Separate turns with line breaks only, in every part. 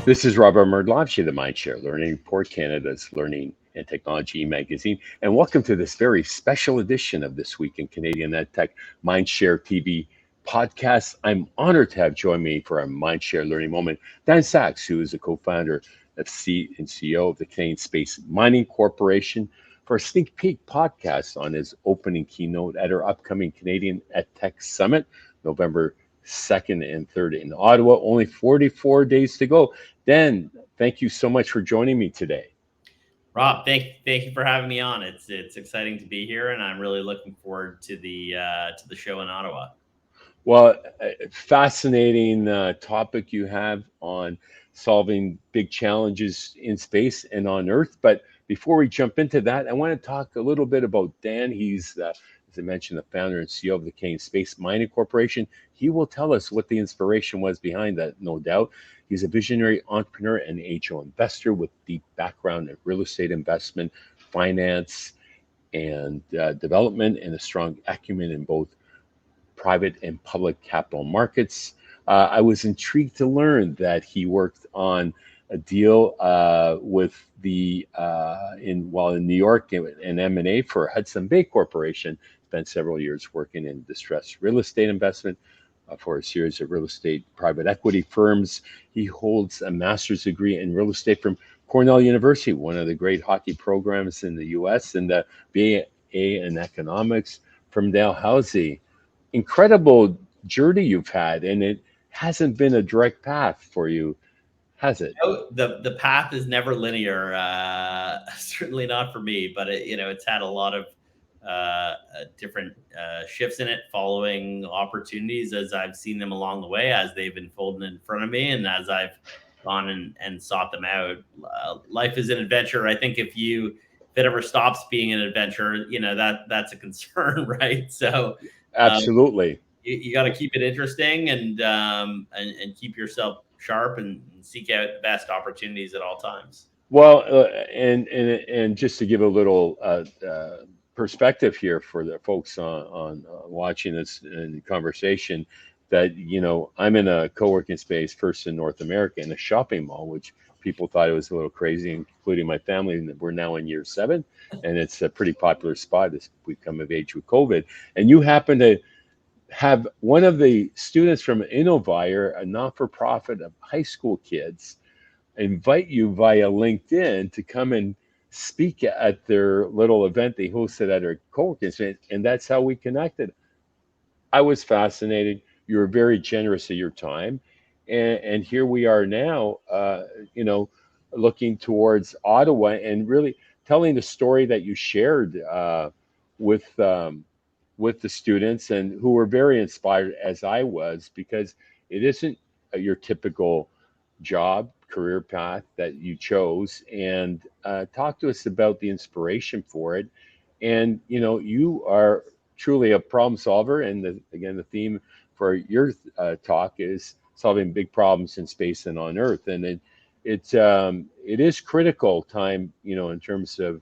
This is Robert Murdlavsky, the Mindshare Learning Report, Canada's learning and technology magazine. And welcome to this very special edition of This Week in Canadian EdTech MindShareTV podcast. I'm honored to have joined me for our Mindshare Learning Moment, Dan Sachs, who is the co-founder and CEO of the Canadian Space Mining Corporation, for a sneak peek podcast on his opening keynote at our upcoming Canadian EdTech Summit, November 2nd and 3rd in Ottawa. Only 44 days to go. Dan, thank you so much for joining me today.
Rob, thank you for having me on. It's exciting to be here, and I'm really looking forward to the show in Ottawa.
Well, fascinating topic you have on solving big challenges in space and on Earth. But before we jump into that, I want to talk a little bit about Dan. He's, as I mentioned, the founder and CEO of the Canadian Space Mining Corporation. He will tell us what the inspiration was behind that, no doubt. He's a visionary entrepreneur and angel investor with deep background in real estate investment, finance, and development, and a strong acumen in both private and public capital markets. I was intrigued to learn that he worked on a deal while in New York in M&A for Hudson Bay Corporation. Spent several years working in distressed real estate investment for a series of real estate private equity firms. He holds a master's degree in real estate from Cornell University, one of the great hockey programs in the U.S., and the BA in economics from Dalhousie. Incredible journey you've had, and it hasn't been a direct path for you, has it?
No, the path is never linear. Certainly not for me, but it's had a lot of different shifts in it, following opportunities as I've seen them along the way, as they've unfolded in front of me, and as I've gone and sought them out. Life is an adventure. I think if it ever stops being an adventure, that's a concern, right? So.
Absolutely.
You got to keep it interesting and keep yourself sharp and seek out the best opportunities at all times.
Well, and just to give a little perspective here for the folks on watching this in conversation, that I'm in a co-working space first in North America in a shopping mall, which people thought it was a little crazy, including my family. And we're now in year 7, and it's a pretty popular spot as we come of age with COVID. And you happen to have one of the students from Innovire, a not-for-profit of high school kids, invite you via LinkedIn to come and speak at their little event they hosted at our co-working space, and that's how we connected. I was fascinated. You were very generous of your time. And here we are now, looking towards Ottawa and really telling the story that you shared with the students, and who were very inspired, as I was, because it isn't your typical job, career path that you chose. And talk to us about the inspiration for it. And, you are truly a problem solver. And again, the theme for your talk is solving big problems in space and on Earth. And it is critical time, in terms of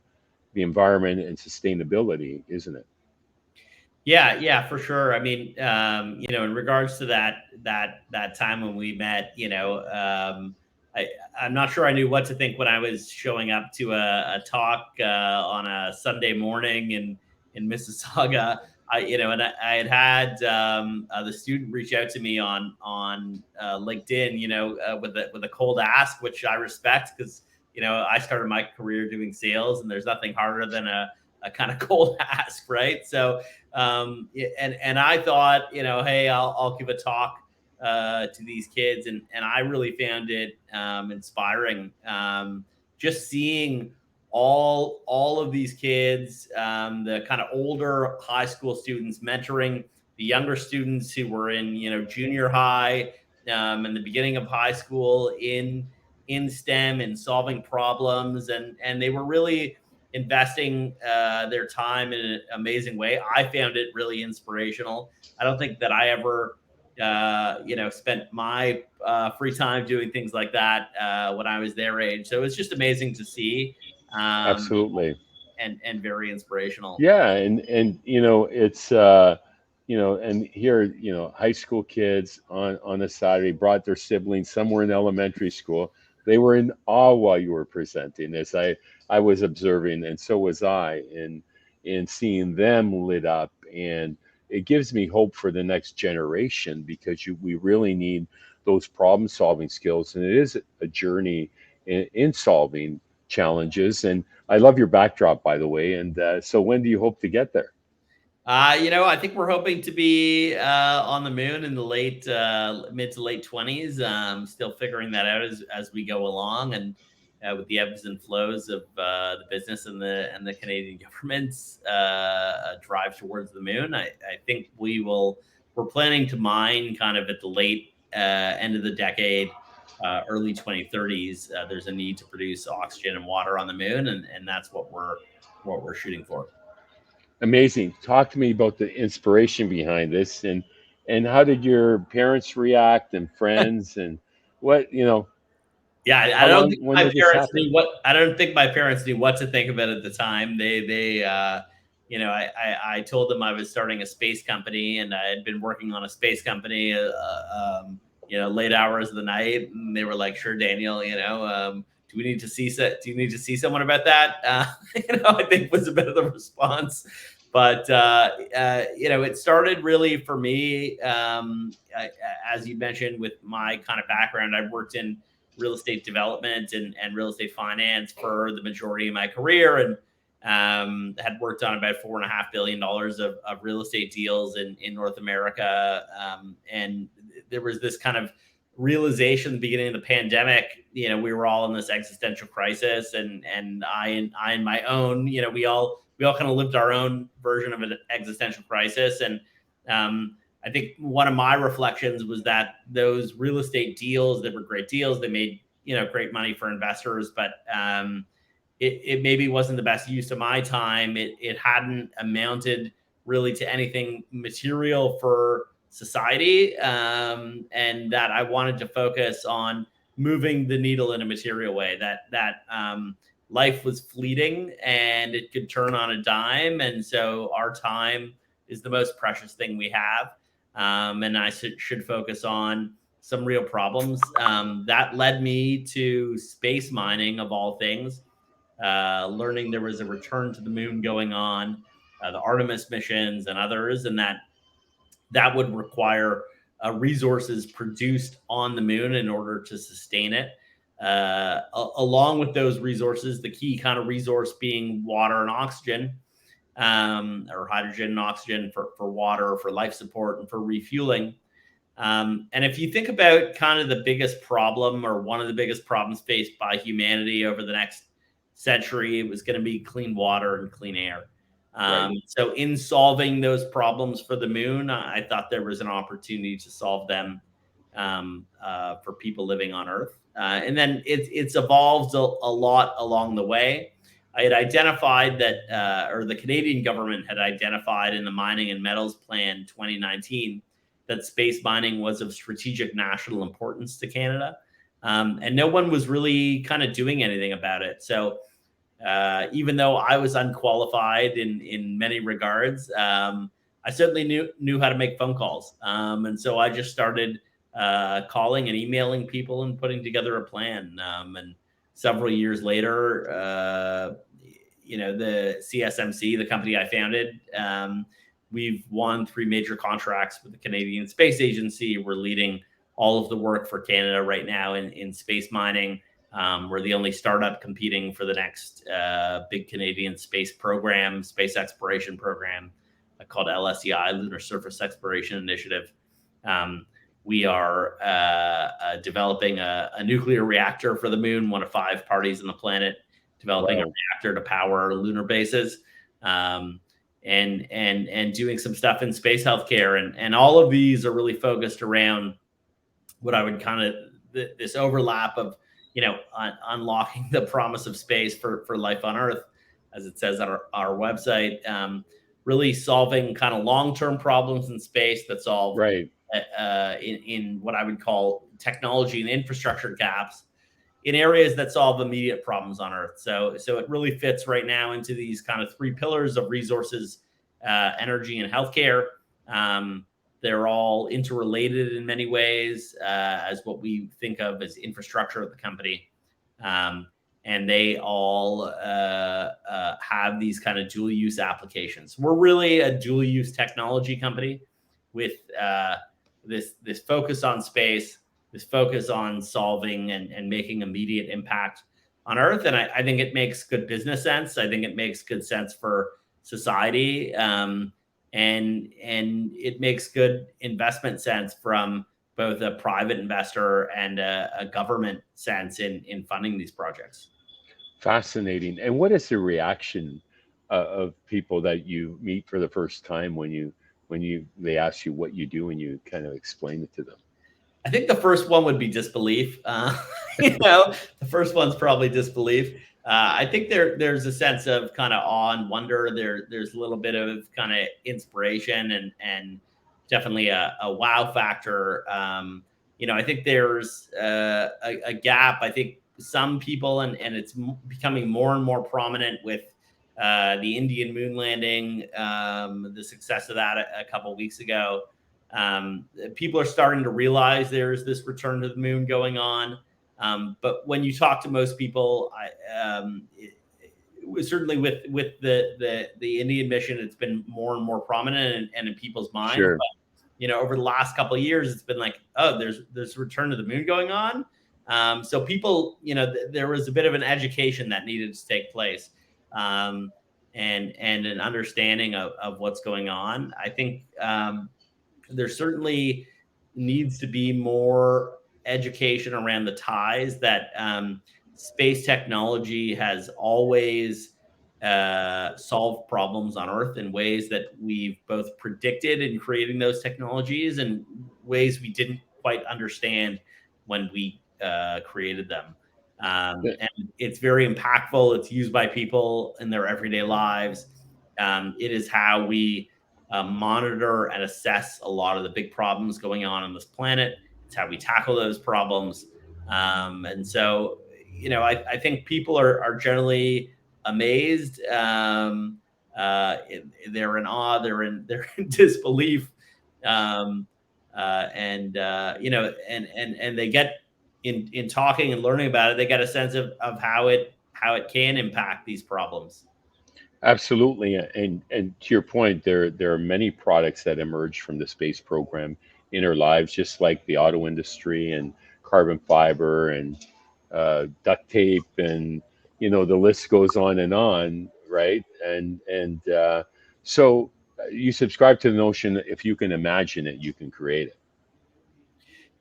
the environment and sustainability, isn't it?
Yeah, for sure. I mean, in regards to that time when we met, I'm not sure I knew what to think when I was showing up to a talk on a Sunday morning in Mississauga. I had the student reach out to me on LinkedIn, with a cold ask, which I respect, because I started my career doing sales, and there's nothing harder than a kind of cold ask, right? So, and I thought, hey, I'll give a talk to these kids, and I really found it inspiring, just seeing all of these kids, the kind of older high school students mentoring the younger students who were in junior high, and the beginning of high school in STEM and solving problems, and they were really investing their time in an amazing way. I found it really inspirational. I don't think that I ever spent my free time doing things like that when I was their age. So it's just amazing to see.
Absolutely.
And very inspirational.
Yeah. And it's, and here, high school kids on a Saturday brought their siblings somewhere in elementary school They were in awe while you were presenting, as I was observing, and so was I, in seeing them lit up. And it gives me hope for the next generation, because we really need those problem solving skills. And it is a journey in solving challenges. And I love your backdrop, by the way. And so when do you hope to get there?
I think we're hoping to be on the moon in the late mid to late 20s. Still figuring that out as we go along, and with the ebbs and flows of the business and the Canadian government's drive towards the moon. I think we're planning to mine kind of at the late end of the decade, early 2030s. There's a need to produce oxygen and water on the moon, and that's what we're shooting for.
Amazing. Talk to me about the inspiration behind this, and how did your parents react, and friends, and what,
Yeah,
how long, when did this happen?
I don't think my parents knew what to think of it at the time. I told them I was starting a space company, and I had been working on a space company, late hours of the night, and they were like, "Sure, Daniel, do we need to see do you need to see someone about that?" I think was a bit of the response. But it started really for me, as you mentioned, with my kind of background. I've worked in real estate development and real estate finance for the majority of my career, and had worked on about $4.5 billion of real estate deals in North America. And there was this kind of realization at the beginning of the pandemic. We were all in this existential crisis, and I in my own, we all kind of lived our own version of an existential crisis. And I think one of my reflections was that those real estate deals, that were great deals, they made great money for investors, but it maybe wasn't the best use of my time. It hadn't amounted really to anything material for society, and that I wanted to focus on moving the needle in a material way. That life was fleeting and it could turn on a dime, and so our time is the most precious thing we have. And I should focus on some real problems. That led me to space mining, of all things, learning there was a return to the moon going on, the Artemis missions and others, and that would require resources produced on the moon in order to sustain it. Along with those resources, the key kind of resource being water and oxygen, or hydrogen and oxygen for water, for life support, and for refueling. And if you think about kind of the biggest problem, or one of the biggest problems faced by humanity over the next century, it was going to be clean water and clean air.
Right.
So in solving those problems for the moon, I thought there was an opportunity to solve them for people living on Earth. And then it's evolved a lot along the way. I had identified that, or the Canadian government had identified in the Mining and Metals Plan 2019, that space mining was of strategic national importance to Canada. And no one was really kind of doing anything about it. So even though I was unqualified in many regards, I certainly knew how to make phone calls. And so I just started calling and emailing people and putting together a plan. And several years later, the CSMC, the company I founded, we've won 3 major contracts with the Canadian Space Agency. We're leading all of the work for Canada right now in space mining. We're the only startup competing for the next big Canadian space exploration program, called LSEI, Lunar Surface Exploration Initiative. We are developing a nuclear reactor for the moon, one of 5 parties on the planet developing a reactor to power lunar bases, and doing some stuff in space healthcare. And all of these are really focused around what I would kind of this overlap of, unlocking the promise of space for life on Earth, as it says on our website, really solving kind of long-term problems in space that solve in what I would call technology and infrastructure gaps in areas that solve immediate problems on Earth. So it really fits right now into these kind of 3 pillars of resources, energy, and healthcare. They're all interrelated in many ways, as what we think of as infrastructure at the company. And they all have these kind of dual use applications. We're really a dual use technology company with this focus on space, this focus on solving and making immediate impact on Earth. And I think it makes good business sense. I think it makes good sense for society. And it makes good investment sense from both a private investor and a government sense in funding these projects.
Fascinating. And what is the reaction of people that you meet for the first time when they ask you what you do and you kind of explain it to them?
I think the first one would be disbelief. The first one's probably disbelief. I think there's a sense of kind of awe and wonder. There's a little bit of kind of inspiration and definitely a wow factor. I think there's a gap. I think some people, and it's becoming more and more prominent with the Indian moon landing, the success of that a couple of weeks ago. People are starting to realize there's this return to the moon going on. But when you talk to most people, it was certainly with the Indian mission, it's been more and more prominent and in people's minds.
Sure.
But, over the last couple of years, it's been like, oh, there's return to the moon going on. So people, there was a bit of an education that needed to take place, and an understanding of what's going on. I think there certainly needs to be more education around the ties that space technology has always solved problems on Earth in ways that we've both predicted in creating those technologies and ways we didn't quite understand when we created them. And it's very impactful. It's used by people in their everyday lives. It is how we monitor and assess a lot of the big problems going on this planet. It's how we tackle those problems. And so, I think people are generally amazed. They're in awe. They're in disbelief. And they get in talking and learning about it, they get a sense of how it can impact these problems.
Absolutely, and to your point, there are many products that emerge from the space program in our lives, just like the auto industry and carbon fiber and duct tape, and the list goes on, right? So you subscribe to the notion that if you can imagine it, you can create it.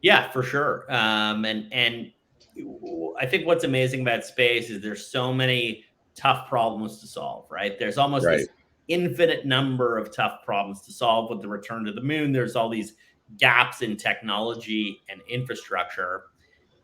Yeah, for sure. And I think what's amazing about space is there's so many tough problems to solve, right? There's almost
Right.
this infinite number of tough problems to solve with the return to the moon. There's all these gaps in technology and infrastructure.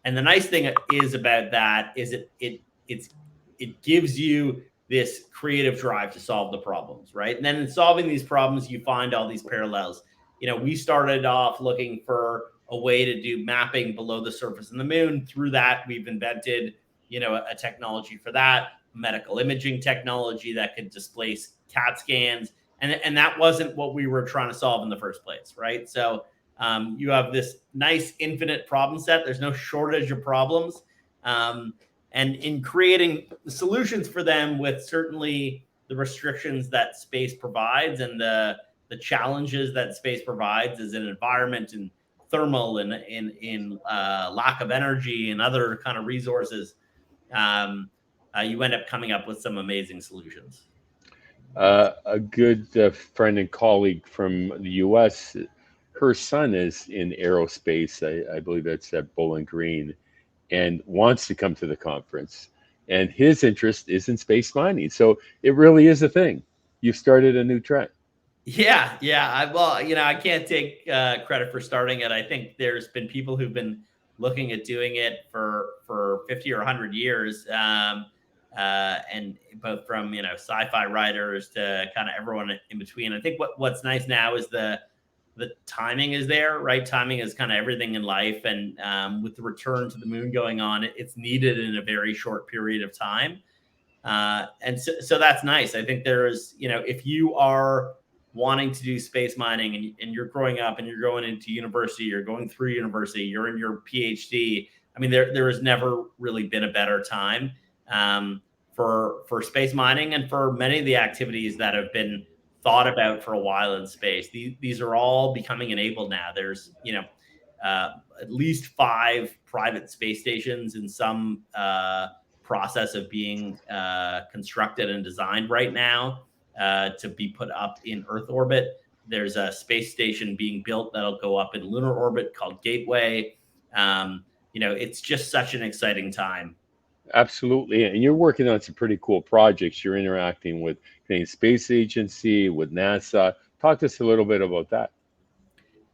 And the nice thing is about that is it gives you this creative drive to solve the problems, right? And then in solving these problems, you find all these parallels. We started off looking for a way to do mapping below the surface of the moon. Through that, we've invented, a technology for that, medical imaging technology that could displace CAT scans. And that wasn't what we were trying to solve in the first place, right? So you have this nice infinite problem set. There's no shortage of problems. And in creating solutions for them with certainly the restrictions that space provides and the challenges that space provides as an environment and thermal and in lack of energy and other kind of resources, you end up coming up with some amazing solutions.
A good friend and colleague from the U.S., her son is in aerospace. I believe that's at Bowling Green, and wants to come to the conference. And his interest is in space mining. So it really is a thing. You've started a new trend.
Yeah. I can't take credit for starting it. I think there's been people who've been looking at doing it for 50 or 100 years. And both from, sci-fi writers to kind of everyone in between. I think what's nice now is the timing is there, right? Timing is kind of everything in life. And with the return to the moon going on, it's needed in a very short period of time. And so that's nice. I think there's, if you are wanting to do space mining and you're growing up and you're going into university, you're going through university, you're in your PhD, I mean, there has never really been a better time for space mining and for many of the activities that have been thought about for a while in space. These are all becoming enabled now. There's, at least 5 private space stations in some process of being constructed and designed right now to be put up in Earth orbit. There's a space station being built that'll go up in lunar orbit called Gateway. It's just such an exciting time.
Absolutely. And you're working on some pretty cool projects. You're interacting with Canadian Space Agency, with NASA. Talk to us a little bit about that.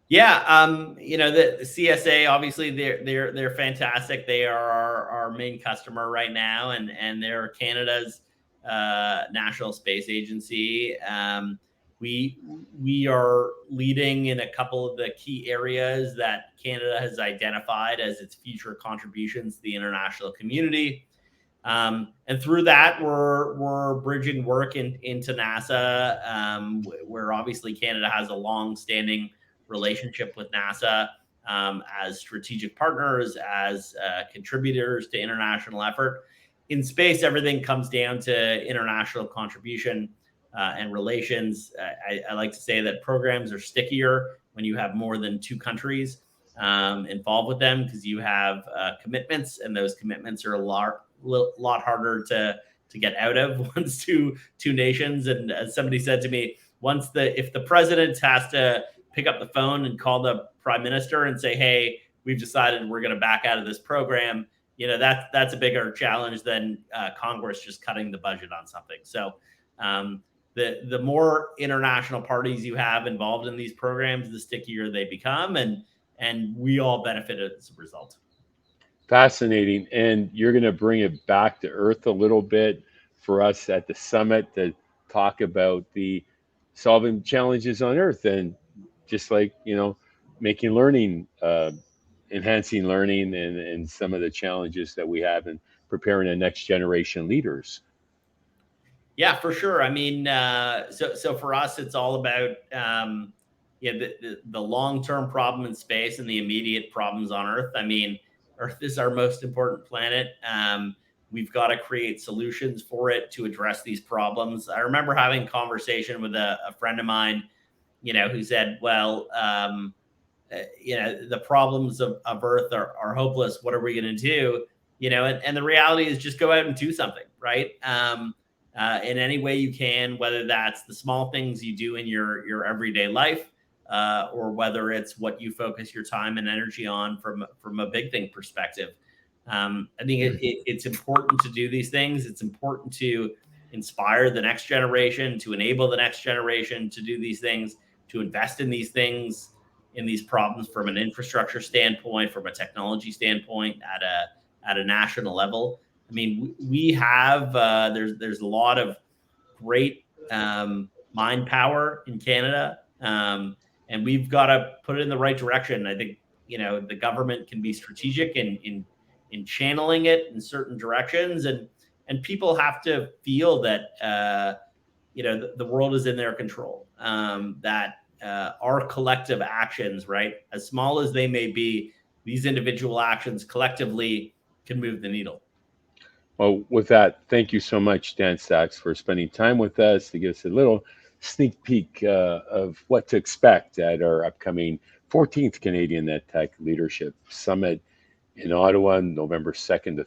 Yeah, the CSA, obviously they're fantastic. They are our main customer right now, and they're Canada's national space agency. We are leading in a couple of the key areas that Canada has identified as its future contributions to the international community. And through that, we're bridging work into NASA, where obviously Canada has a long-standing relationship with NASA as strategic partners, as contributors to international effort. In space, everything comes down to international contribution and relations. I like to say that programs are stickier when you have more than 2 countries involved with them, because you have commitments, and those commitments are a lot harder to get out of once two nations. And as somebody said to me, if the president has to pick up the phone and call the prime minister and say, hey, we've decided we're going to back out of this program, that's a bigger challenge than Congress just cutting the budget on something. So the more international parties you have involved in these programs, the stickier they become, and we all benefit as a result.
Fascinating. And you're going to bring it back to Earth a little bit for us at the summit to talk about the solving challenges on Earth, and just like, making learning, enhancing learning, and some of the challenges that we have in preparing the next generation leaders.
Yeah, for sure. I mean, so for us, it's all about the long-term problem in space and the immediate problems on Earth. I mean, Earth is our most important planet. We've got to create solutions for it to address these problems. I remember having a conversation with a friend of mine, who said, well, the problems of Earth are hopeless. What are we going to do? And the reality is just go out and do something, right? In any way you can, whether that's the small things you do in your everyday life, or whether it's what you focus your time and energy on from a big thing perspective. I think it's important to do these things. It's important to inspire the next generation, to enable the next generation to do these things, to invest in these things, in these problems from an infrastructure standpoint, from a technology standpoint, at a national level. I mean, we have there's a lot of great mind power in Canada, and we've got to put it in the right direction. I think the government can be strategic in channeling it in certain directions, and people have to feel that the world is in their control. That our collective actions, right, as small as they may be, these individual actions collectively can move the needle.
Well, with that, thank you so much, Dan Sachs, for spending time with us to give us a little sneak peek of what to expect at our upcoming 14th Canadian EdTech Leadership Summit in Ottawa, November 2nd to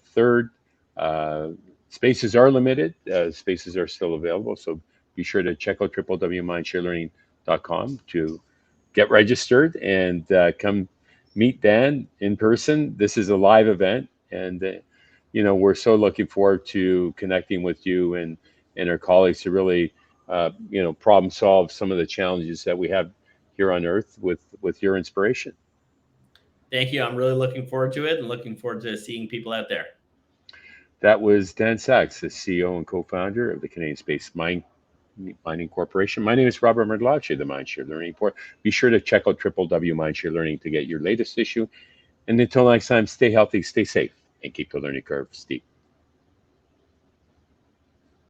3rd. Spaces are limited. Spaces are still available, so be sure to check out www.mindsharelearning.com to get registered and come meet Dan in person. This is a live event, and we're so looking forward to connecting with you and our colleagues to really, problem solve some of the challenges that we have here on Earth with your inspiration.
Thank you. I'm really looking forward to it and looking forward to seeing people out there.
That was Dan Sachs, the CEO and co-founder of the Canadian Space Mining Corporation. My name is Robert Merdlacci, the Mindshare Learning Report. Be sure to check out www.mindshare.learning to get your latest issue. And until next time, stay healthy, stay safe, and keep the learning curve steep.